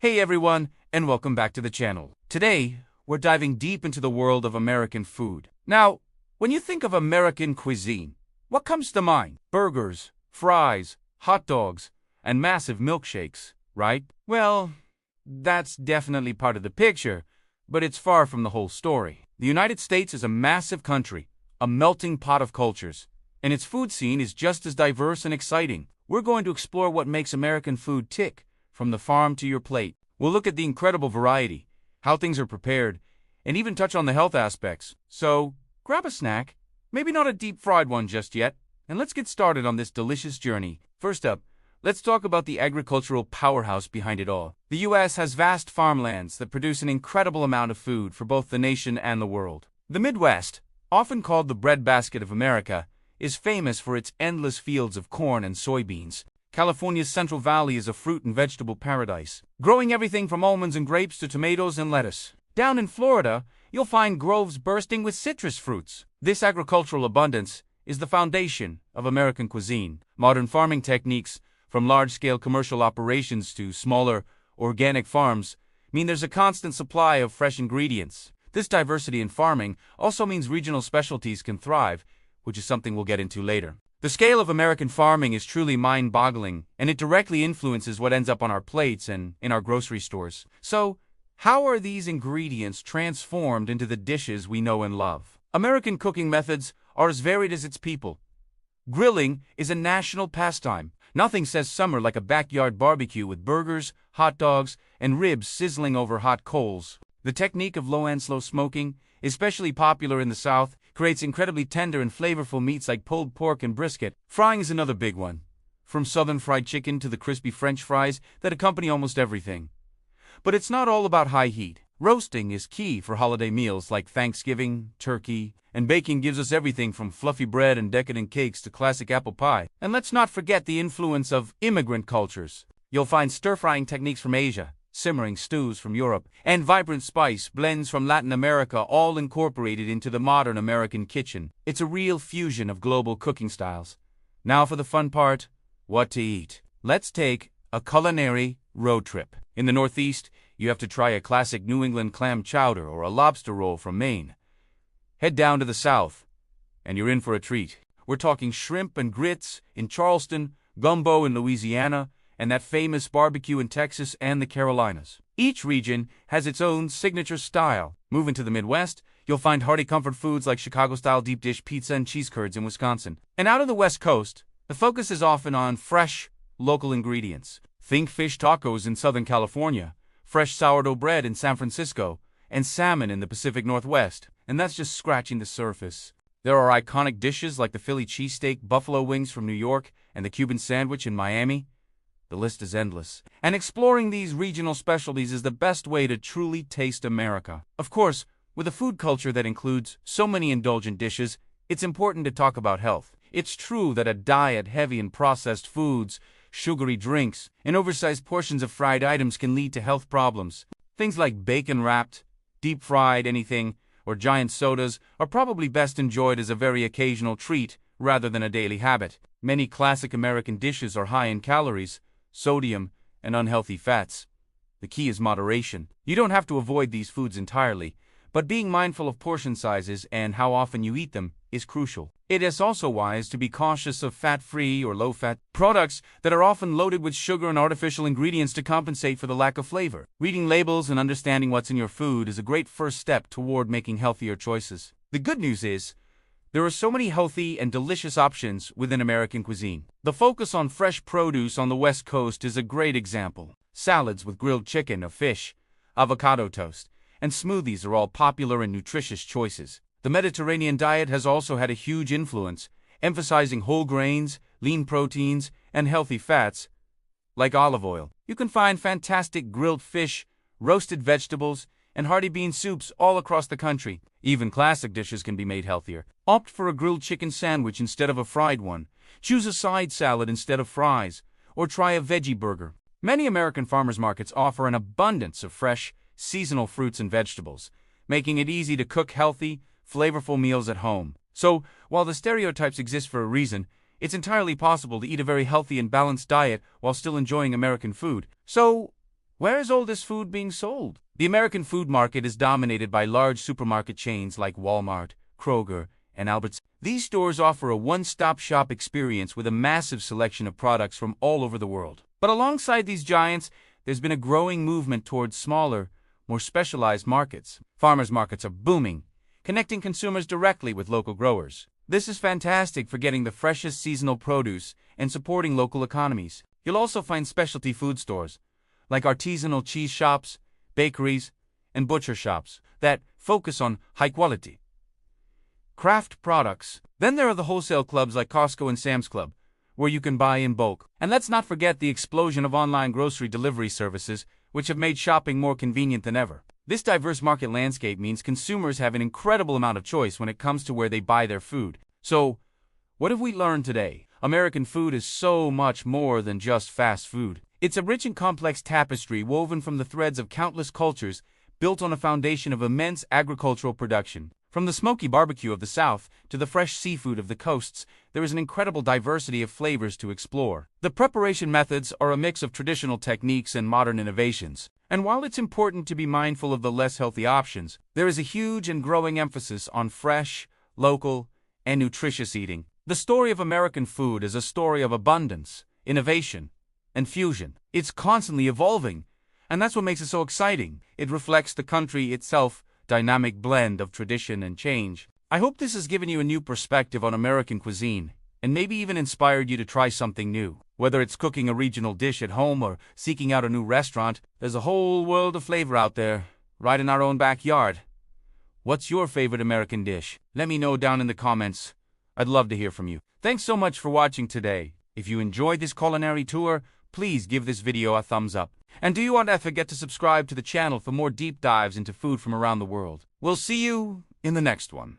Hey everyone, and welcome back to the channel. Today, we're diving deep into the world of American food. Now, when you think of American cuisine, what comes to mind? Burgers, fries, hot dogs, and massive milkshakes, right? Well, that's definitely part of the picture, but it's far from the whole story. The United States is a massive country, a melting pot of cultures, and its food scene is just as diverse and exciting. We're going to explore what makes American food tick, from the farm to your plate. We'll look at the incredible variety, how things are prepared, and even touch on the health aspects. So, grab a snack, maybe not a deep-fried one just yet, and let's get started on this delicious journey. First up, let's talk about the agricultural powerhouse behind it all. The U.S. has vast farmlands that produce an incredible amount of food for both the nation and the world. The Midwest, often called the breadbasket of America, is famous for its endless fields of corn and soybeans. California's Central Valley is a fruit and vegetable paradise, growing everything from almonds and grapes to tomatoes and lettuce. Down in Florida, you'll find groves bursting with citrus fruits. This agricultural abundance is the foundation of American cuisine. Modern farming techniques, from large-scale commercial operations to smaller, organic farms, mean there's a constant supply of fresh ingredients. This diversity in farming also means regional specialties can thrive, which is something we'll get into later. The scale of American farming is truly mind-boggling, and it directly influences what ends up on our plates and in our grocery stores. So, how are these ingredients transformed into the dishes we know and love? American cooking methods are as varied as its people. Grilling is a national pastime. Nothing says summer like a backyard barbecue with burgers, hot dogs, and ribs sizzling over hot coals. The technique of low and slow smoking, especially popular in the South, creates incredibly tender and flavorful meats like pulled pork and brisket. Frying is another big one, from southern fried chicken to the crispy French fries that accompany almost everything. But it's not all about high heat. Roasting is key for holiday meals like Thanksgiving, turkey, and baking gives us everything from fluffy bread and decadent cakes to classic apple pie. And let's not forget the influence of immigrant cultures. You'll find stir-frying techniques from Asia, simmering stews from Europe, and vibrant spice blends from Latin America all incorporated into the modern American kitchen. It's a real fusion of global cooking styles. Now for the fun part, what to eat. Let's take a culinary road trip. In the Northeast, you have to try a classic New England clam chowder or a lobster roll from Maine. Head down to the South, and you're in for a treat. We're talking shrimp and grits in Charleston, gumbo in Louisiana, and that famous barbecue in Texas and the Carolinas. Each region has its own signature style. Moving to the Midwest, you'll find hearty comfort foods like Chicago-style deep dish pizza and cheese curds in Wisconsin. And out of the West Coast, the focus is often on fresh, local ingredients. Think fish tacos in Southern California, fresh sourdough bread in San Francisco, and salmon in the Pacific Northwest. And that's just scratching the surface. There are iconic dishes like the Philly cheesesteak, buffalo wings from New York, and the Cuban sandwich in Miami. The list is endless, and exploring these regional specialties is the best way to truly taste America. Of course, with a food culture that includes so many indulgent dishes, it's important to talk about health. It's true that a diet heavy in processed foods, sugary drinks, and oversized portions of fried items can lead to health problems. Things like bacon-wrapped, deep-fried anything, or giant sodas are probably best enjoyed as a very occasional treat rather than a daily habit. Many classic American dishes are high in calories, sodium, and unhealthy fats. The key is moderation. You don't have to avoid these foods entirely, but being mindful of portion sizes and how often you eat them is crucial. It is also wise to be cautious of fat-free or low-fat products that are often loaded with sugar and artificial ingredients to compensate for the lack of flavor. Reading labels and understanding what's in your food is a great first step toward making healthier choices. The good news is, there are so many healthy and delicious options within American cuisine. The focus on fresh produce on the West Coast is a great example. Salads with grilled chicken or fish, avocado toast, and smoothies are all popular and nutritious choices. The Mediterranean diet has also had a huge influence, emphasizing whole grains, lean proteins, and healthy fats, like olive oil. You can find fantastic grilled fish, roasted vegetables, and hearty bean soups all across the country. Even classic dishes can be made healthier. Opt for a grilled chicken sandwich instead of a fried one. Choose a side salad instead of fries, or try a veggie burger. Many American farmers markets offer an abundance of fresh, seasonal fruits and vegetables, making it easy to cook healthy, flavorful meals at home. So, while the stereotypes exist for a reason, it's entirely possible to eat a very healthy and balanced diet while still enjoying American food. So, Where is all this food being sold? The American food market is dominated by large supermarket chains like Walmart, Kroger, and Albertsons. These stores offer a one-stop shop experience with a massive selection of products from all over the world. But alongside these giants, there's been a growing movement towards smaller, more specialized markets. Farmers markets are booming, connecting consumers directly with local growers. This is fantastic for getting the freshest seasonal produce and supporting local economies. You'll also find specialty food stores, like artisanal cheese shops, bakeries, and butcher shops that focus on high-quality craft products. Then there are the wholesale clubs like Costco and Sam's Club, where you can buy in bulk. And let's not forget the explosion of online grocery delivery services, which have made shopping more convenient than ever. This diverse market landscape means consumers have an incredible amount of choice when it comes to where they buy their food. So, what have we learned today? American food is so much more than just fast food. It's a rich and complex tapestry woven from the threads of countless cultures, built on a foundation of immense agricultural production. From the smoky barbecue of the South to the fresh seafood of the coasts, there is an incredible diversity of flavors to explore. The preparation methods are a mix of traditional techniques and modern innovations. And while it's important to be mindful of the less healthy options, there is a huge and growing emphasis on fresh, local, and nutritious eating. The story of American food is a story of abundance, innovation, and fusion. It's constantly evolving, and that's what makes it so exciting. It reflects the country itself, dynamic blend of tradition and change. I hope this has given you a new perspective on American cuisine, and maybe even inspired you to try something new. Whether it's cooking a regional dish at home or seeking out a new restaurant, there's a whole world of flavor out there, right in our own backyard. What's your favorite American dish? Let me know down in the comments. I'd love to hear from you. Thanks so much for watching today. If you enjoyed this culinary tour, please give this video a thumbs up. And do you want to forget to subscribe to the channel for more deep dives into food from around the world. We'll see you in the next one.